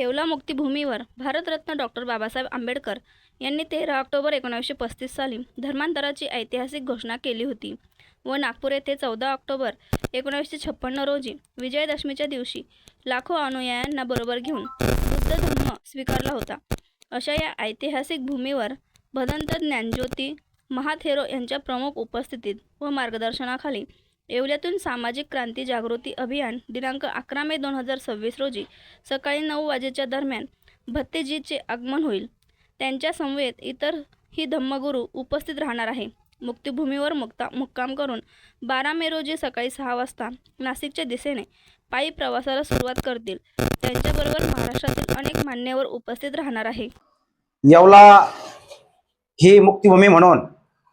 Yeola मुक्तीभूमीवर Bharat Ratna doctor Babasaheb Ambedkar यांनी 13 October 1935 साली धर्मांतराची ऐतिहासिक घोषणा केली होती व नागपूर येथे 14 ऑक्टोबर 1956 रोजी विजयादशमीच्या दिवशी लाखो अनुयायांना बरोबर घेऊन बुद्ध धम्म स्वीकारला होता. अशा या ऐतिहासिक भूमीवर भदंत ज्ञानज्योती महाथेरो यांच्या प्रमुख उपस्थितीत व मार्गदर्शनाखाली येवल्यातून सामाजिक क्रांती जागृती अभियान दिनांक 11 मे 2026 रोजी सकाळी 9 वाजेच्या दरम्यान भत्तेजीचे आगमन होईल. त्यांच्या समवेत इतरही धम्मगुरू उपस्थित राहणार आहे. मुक्तीभूमीवर मुक्काम करून 12 मे रोजी सकाळी 6 वाजता नाशिकच्या दिशेने पायी प्रवासाला सुरुवात करतील. त्यांच्याबरोबर महाराष्ट्रातील अनेक मान्यवर उपस्थित राहणार आहे. येवला ही मुक्तीभूमी म्हणून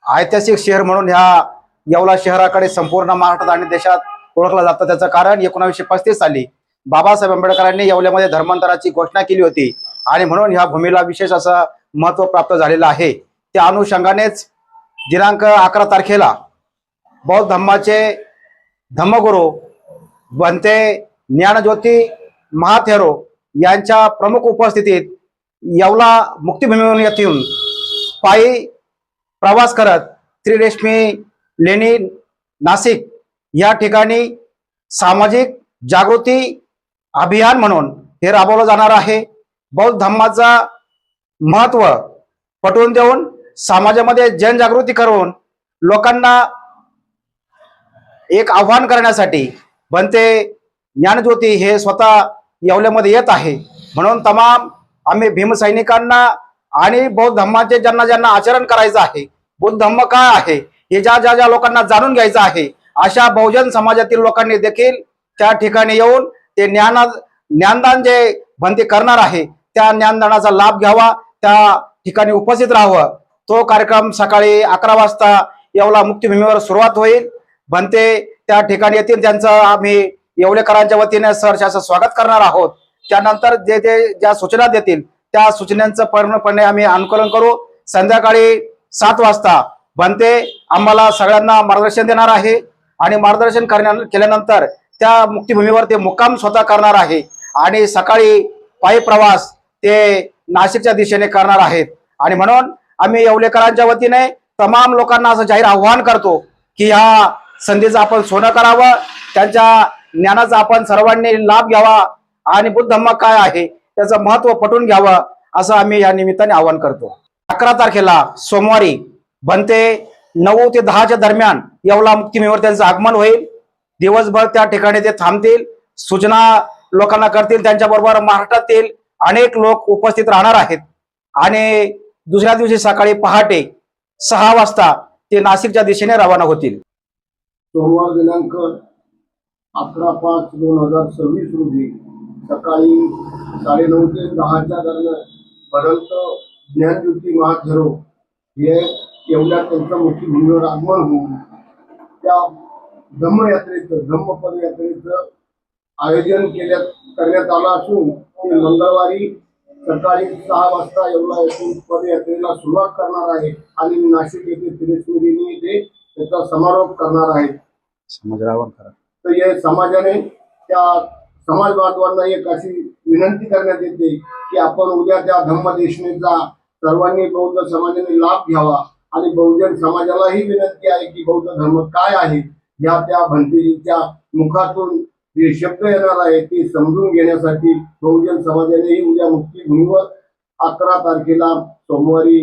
ऐतिहासिक शहर म्हणून ह्या येवला शहराकडे संपूर्ण महाराष्ट्रात आणि देशात ओळखलं जातं. त्याचं कारण 1935 साली बाबासाहेब आंबेडकरांनी येवल्यामध्ये धर्मांतराची घोषणा केली होती आणि म्हणून ह्या भूमीला विशेष असं महत्त्व प्राप्त झालेलं आहे. त्या अनुषंगानेच दिनांक 11 तारखेला बौद्ध धम्माचे धम्मगुरू बनते ज्ञानज्योती महाथेरो यांच्या प्रमुख उपस्थितीत येवला मुक्तीभूमीवरून येथून पायी प्रवास करत त्रिरेश्मी लेणी नाशिक या ठिकाणी सामाजिक जागृती अभियान म्हणून हे राबवलं जाणार आहे. बौद्ध धम्माचा महत्त्व पटवून देऊन समाजामध्ये जनजागृती करून लोकांना एक आव्हान करण्यासाठी बनते ज्ञानज्योती हे स्वतः येवल्यामध्ये येत आहे. म्हणून तमाम आम्ही भीमसैनिकांना आणि बौद्ध धम्माचे ज्यांना ज्यांना आचरण करायचं आहे, बुद्ध धम्म काय आहे हे ज्या लोकांना जाणून घ्यायचं आहे, अशा बहुजन समाजातील लोकांनी देखील त्या ठिकाणी येऊन ते ज्ञानदान जे भंते करणार आहे त्या ज्ञानदानाचा लाभ घ्यावा, त्या ठिकाणी उपस्थित राहावं. तो कार्यक्रम सकाळी 11 वाजता येवला मुक्तीभूमीवर सुरुवात होईल. भंते त्या ठिकाणी येतील, त्यांचं आम्ही येवलेकरांच्या वतीने सहर्ष असं स्वागत करणार आहोत. त्यानंतर ज्या सूचना देतील त्या सूचनांचं पूर्णपणे आम्ही अनुकरण करू. संध्याकाळी 7 वाजता बनते आम्हाला सगळ्यांना मार्गदर्शन देणार आहे आणि मार्गदर्शन केल्यानंतर त्या मुक्तीभूमीवर ते मुक्काम स्वतः करणार आहे आणि सकाळी पायी प्रवास ते नाशिकच्या दिशेने करणार आहेत. आणि म्हणून आम्ही येवलेकरांच्या वतीने तमाम लोकांना असं जाहीर आव्हान करतो की ह्या संधीचं आपण सोनं करावं, त्यांच्या ज्ञानाचा आपण सर्वांनी लाभ घ्यावा आणि बुद्ध धम्म काय आहे त्याचं महत्त्व पटवून घ्यावं असं आम्ही या निमित्ताने आवाहन करतो. 11 तारखेला सोमवारी बनते 9 ते 10च्या दरम्यान येवला मुक्तीभूमीवर त्यांचं आगमन होईल. दिवसभर त्या ठिकाणी ते थांबतील, सूचना लोकांना करतील. त्यांच्याबरोबर महाराष्ट्रातील अनेक लोक उपस्थित राहणार आहेत आणि दुसऱ्या दिवशी सकाळी पहाटे 6 वाजता ते नाशिकच्या दिशेने रवाना होतील. सोमवार दिनांक 11/5/2026 रोजी सकाळी 9:30 ते 10च्या दरम्यान भदंत ज्ञानज्योती महाथेरो हे येवल्या त्यांच्या मुक्तीभूमीवर आगमन होऊन त्या धम्म पदयात्रेचं आयोजन करण्यात आलं असून ते मंगळवारी सकाळी 6 वाजता येवला येथून पदयात्रेला सुरुवात करणार आहे आणि नाशिक येथे त्रिरेश्मी येथे त्याचा समारोप करणार आहे. तर या समाजाने त्या समाज बांधवांना एक अशी विनंती करण्यात येते की आपण उद्या त्या धम्मदेशनेचा सर्वांनी बौद्ध समाजाने लाभ घ्यावा आणि बहुजन समाजालाही विनंती आहे की बौद्ध धर्म काय आहे या त्या भंतेजींच्या मुखातून जे शब्द येणार आहे ते समजून घेण्यासाठी बहुजन समाजानेही उद्या मुक्तीभूमीवर 11 तारखेला सोमवारी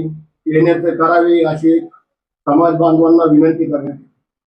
येण्याचे करावे अशी समाज बांधवांना विनंती करण्यात